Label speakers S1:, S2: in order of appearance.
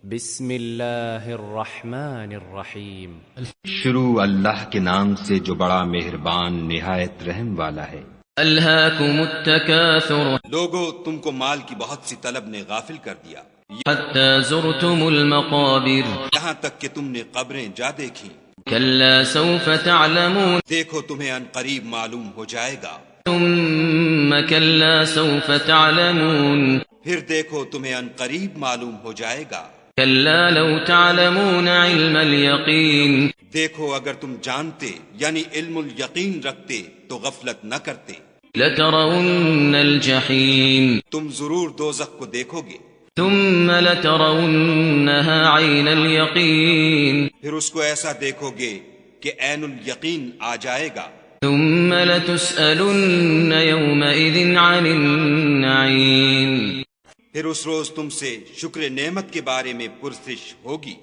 S1: بسم اللہ الرحمن الرحیم۔
S2: شروع اللہ کے نام سے جو بڑا مہربان نہایت رحم والا ہے۔
S3: الہاکم التکاثر،
S4: لوگو تم کو مال کی بہت سی طلب نے غافل کر دیا،
S3: حتی زرتم المقابر،
S4: یہاں تک کہ تم نے قبریں جا دیکھیں۔
S3: کلا سوف تعلمون،
S4: دیکھو تمہیں ان قریب معلوم ہو جائے گا،
S3: ثم کلا سوف تعلمون،
S4: پھر دیکھو تمہیں ان قریب معلوم ہو جائے گا۔
S3: کلا لو تعلمون علم الیقین،
S4: دیکھو اگر تم جانتے یعنی علم الیقین رکھتے تو غفلت نہ کرتے،
S3: لترون الجحیم،
S4: تم ضرور دوزخ کو دیکھو گے،
S3: ثم لترونها عین الیقین،
S4: پھر اس کو ایسا دیکھو گے کہ عین الیقین آ جائے گا،
S3: ثم لتسألن یومئذ عن النعیم،
S4: پھر اس روز تم سے شکر نعمت کے بارے میں پرسش ہوگی۔